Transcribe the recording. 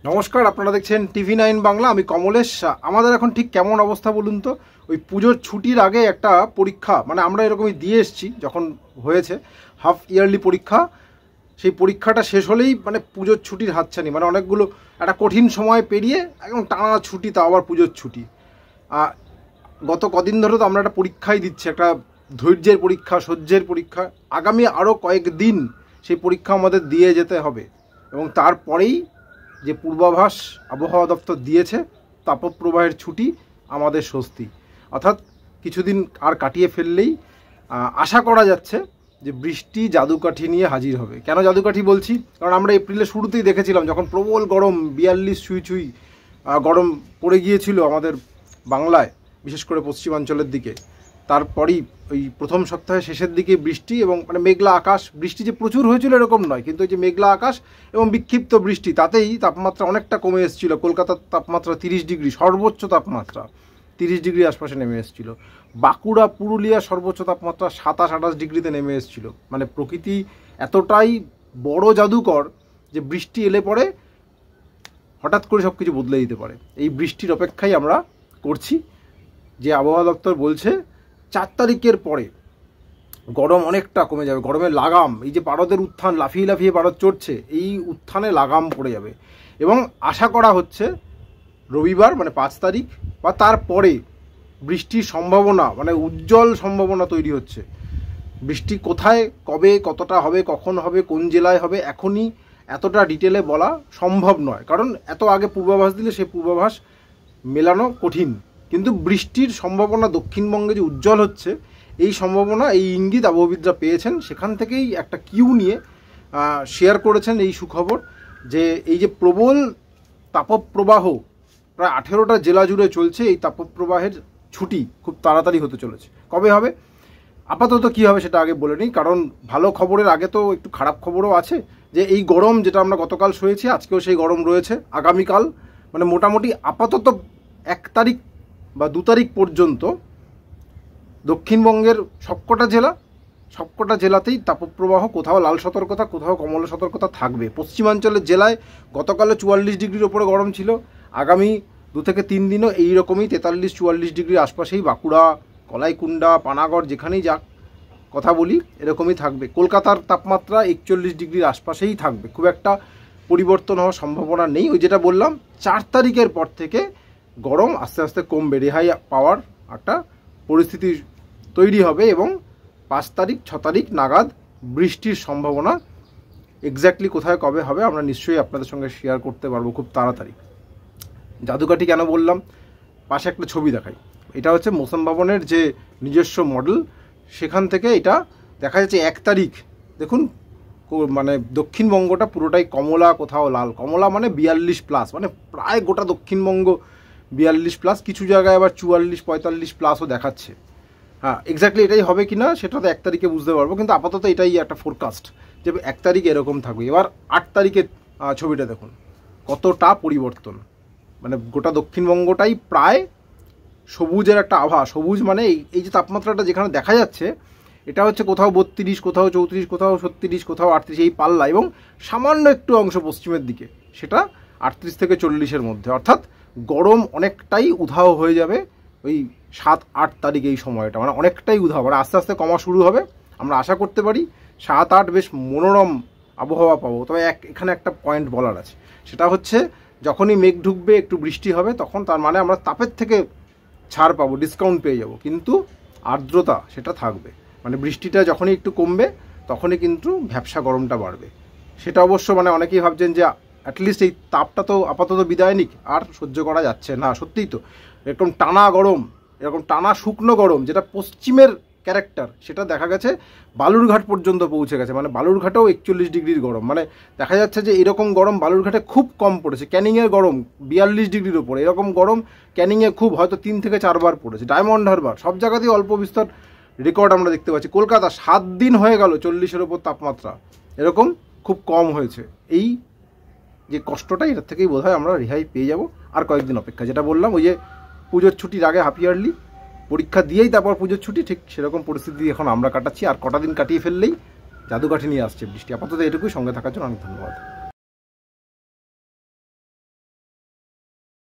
নমস্কার, আপনারা দেখছেন TV9 বাংলা। আমি কমলেশ। আমাদের এখন ঠিক কেমন অবস্থা বলুন তো? ওই পুজোর ছুটির আগে একটা পরীক্ষা, মানে আমরা এরকমই দিয়ে এসেছি যখন হয়েছে হাফ ইয়ারলি পরীক্ষা। সেই পরীক্ষাটা শেষ হলেই মানে পুজোর ছুটির হাতছানি, মানে অনেকগুলো একটা কঠিন সময় পেরিয়ে একদম টানা ছুটি, তা আবার পুজোর ছুটি। গত কদিন ধরে তো আমরা একটা পরীক্ষাই দিচ্ছি, একটা ধৈর্যের পরীক্ষা, সহ্যের পরীক্ষা। আগামী আরও কয়েকদিন সেই পরীক্ষা আমাদের দিয়ে যেতে হবে এবং তারপরেই যে পূর্বাভাস আবহাওয়া দপ্তর দিয়েছে, তাপপ্রবাহের ছুটি আমাদের স্বস্তি। অর্থাৎ কিছুদিন আর কাটিয়ে ফেললেই আশা করা যাচ্ছে যে বৃষ্টি জাদুকাঠি নিয়ে হাজির হবে। কেন জাদুকাঠি বলছি? কারণ আমরা এপ্রিলের শুরুতেই দেখেছিলাম যখন প্রবল গরম, 42 ছুঁই গরম পড়ে গিয়েছিল আমাদের বাংলায়, বিশেষ করে পশ্চিমাঞ্চলের দিকে। তারপরই ওই প্রথম সপ্তাহের শেষের দিকে বৃষ্টি এবং মানে মেঘলা আকাশ, বৃষ্টি যে প্রচুর হয়েছিল এরকম নয়, কিন্তু ওই যে মেঘলা আকাশ এবং বিক্ষিপ্ত বৃষ্টি, তাতেই তাপমাত্রা অনেকটা কমে এসেছিল। কলকাতার তাপমাত্রা 30 ডিগ্রি, সর্বোচ্চ তাপমাত্রা 30 ডিগ্রি আশপাশে নেমে এসেছিল। বাঁকুড়া, পুরুলিয়া সর্বোচ্চ তাপমাত্রা 27-28 ডিগ্রিতে নেমে এসেছিল। মানে প্রকৃতি এতটাই বড় জাদুকর যে বৃষ্টি এলে পরে হঠাৎ করে সব কিছু বদলে দিতে পারে। এই বৃষ্টির অপেক্ষাই আমরা করছি। যে আবহাওয়া দপ্তর বলছে 4 তারিখের পরে গরম অনেকটা কমে যাবে, গরমের লাগাম, এই যে পারদের উত্থান, লাফিয়ে লাফিয়ে পারদ চড়ছে, এই উত্থানে লাগাম পড়ে যাবে। এবং আশা করা হচ্ছে রবিবার মানে 5 তারিখ বা তারপরে বৃষ্টির সম্ভাবনা, মানে উজ্জ্বল সম্ভাবনা তৈরি হচ্ছে। বৃষ্টি কোথায়, কবে, কতটা হবে, কখন হবে, কোন জেলায় হবে, এখনই এতটা ডিটেলে বলা সম্ভব নয়, কারণ এত আগে পূর্বাভাস দিলে সেই পূর্বাভাস মেলানো কঠিন। কিন্তু বৃষ্টির সম্ভাবনা দক্ষিণবঙ্গে যে উজ্জ্বল হচ্ছে, এই সম্ভাবনা, এই ইঙ্গিত আবহবিদরা পেয়েছেন। সেখান থেকেই একটা কিউ নিয়ে শেয়ার করেছেন এই সুখবর যে এই যে প্রবল তাপপ্রবাহ প্রায় 18টা জেলা জুড়ে চলছে, এই তাপপ্রবাহের ছুটি খুব তাড়াতাড়ি হতে চলেছে। কবে হবে, আপাতত কী হবে সেটা আগে বলে নিই, কারণ ভালো খবরের আগে তো একটু খারাপ খবরও আছে। যে এই গরম যেটা আমরা গতকাল সয়েছি, আজকেও সেই গরম রয়েছে। আগামীকাল মানে মোটামুটি আপাতত 1 তারিখ বা 2 তারিখ পর্যন্ত দক্ষিণবঙ্গের সবকটা জেলাতেই তাপপ্রবাহ, কোথাও লাল সতর্কতা, কোথাও কমলা সতর্কতা থাকবে। পশ্চিমাঞ্চলের জেলায় গতকালে 44 ডিগ্রির ওপরে গরম ছিল। আগামী 2 থেকে 3 দিনও এইরকমই 43-44 ডিগ্রির আশপাশেই বাঁকুড়া, কলাইকুণ্ডা, পানাগড়, যেখানেই যাক কথা বলি, এরকমই থাকবে। কলকাতার তাপমাত্রা 41 ডিগ্রির আশপাশেই থাকবে, খুব একটা পরিবর্তন হওয়ার সম্ভাবনা নেই। ওই যেটা বললাম, 4 তারিখের পর থেকে গরম আস্তে আস্তে কমবে, রেহাই পাওয়ার একটা পরিস্থিতি তৈরি হবে এবং 5 তারিখ 6 তারিখ নাগাদ বৃষ্টির সম্ভাবনা এক্স্যাক্টলি কোথায় কবে হবে আমরা নিশ্চয়ই আপনাদের সঙ্গে শেয়ার করতে পারবো খুব তাড়াতাড়ি। জাদুকাঠি কেন বললাম, পাশে একটা ছবি দেখাই। এটা হচ্ছে মৌসুম ভবনের যে নিজস্ব মডেল, সেখান থেকে এটা দেখা যাচ্ছে 1 তারিখ দেখুন, মানে দক্ষিণবঙ্গটা পুরোটাই কমলা, কোথাও লাল। কমলা মানে 42+, মানে প্রায় গোটা দক্ষিণবঙ্গ 42+, কিছু জায়গায় আবার 44-45+ দেখাচ্ছে। হ্যাঁ, এক্স্যাক্টলি এটাই হবে কি না সেটা তো 1 তারিখে বুঝতে পারবো, কিন্তু আপাতত এটাই একটা ফোরকাস্ট যে 1 তারিখ এরকম থাকবে। এবার 8 তারিখের ছবিটা দেখুন, কতটা পরিবর্তন। মানে গোটা দক্ষিণবঙ্গটাই প্রায় সবুজের একটা আভা। সবুজ মানে এই যে তাপমাত্রাটা যেখানে দেখা যাচ্ছে, এটা হচ্ছে কোথাও 32, কোথাও 34, কোথাও 36, কোথাও 38, এই পাল্লা। এবং সামান্য একটু অংশ পশ্চিমের দিকে, সেটা 38 থেকে 40-এর মধ্যে। অর্থাৎ গরম অনেকটাই উধাও হয়ে যাবে ওই 7-8 তারিখ, এই সময়টা মানে অনেকটাই উধাও, মানে আস্তে আস্তে কমা শুরু হবে। আমরা আশা করতে পারি 7-8 বেশ মনোরম আবহাওয়া পাবো। তবে এখানে একটা পয়েন্ট বলার আছে, সেটা হচ্ছে যখনই মেঘ ঢুকবে, একটু বৃষ্টি হবে, তখন তার মানে আমরা তাপের থেকে ছাড় পাবো, ডিসকাউন্ট পেয়ে যাব, কিন্তু আর্দ্রতা সেটা থাকবে। মানে বৃষ্টিটা যখনই একটু কমবে, তখনই কিন্তু ভ্যাপসা গরমটা বাড়বে। সেটা অবশ্য মানে অনেকেই ভাবছেন যে অ্যাটলিস্ট এই তাপটা তো আপাতত বিদায় নিক, আর সহ্য করা যাচ্ছে না। সত্যিই তো এরকম টানা গরম, এরকম টানা শুকনো গরম, যেটা পশ্চিমের ক্যারেক্টার, সেটা দেখা গেছে বালুরঘাট পর্যন্ত পৌঁছে গেছে। মানে বালুরঘাটেও 41 ডিগ্রির গরম। মানে দেখা যাচ্ছে যে এরকম গরম বালুরঘাটে খুব কম পড়েছে। ক্যানিংয়ের গরম 42 ডিগ্রির ওপরে, এরকম গরম ক্যানিংয়ে খুব, হয়তো 3 থেকে 4 বার পড়েছে। ডায়মন্ড হারবার, সব জায়গাতেই অল্প বিস্তর রেকর্ড আমরা দেখতে পাচ্ছি। কলকাতা 7 দিন হয়ে গেল 40-এর ওপর তাপমাত্রা, এরকম খুব কম হয়েছে। এই যে কষ্টটা, এটার থেকেই বোধহয় আমরা রেহাই পেয়ে যাব। আর কয়েকদিন অপেক্ষা, যেটা বললাম ওই যে পুজোর ছুটির আগে হাফ ইয়ারলি পরীক্ষা দিয়েই তারপর পুজোর ছুটি, ঠিক সেরকম পরিস্থিতি এখন আমরা কাটাচ্ছি। আর কটা দিন কাটিয়ে ফেললেই জাদুকাঠি নিয়ে আসছে বৃষ্টি। আপাতত এটুকুই, সঙ্গে থাকার জন্য অনেক ধন্যবাদ।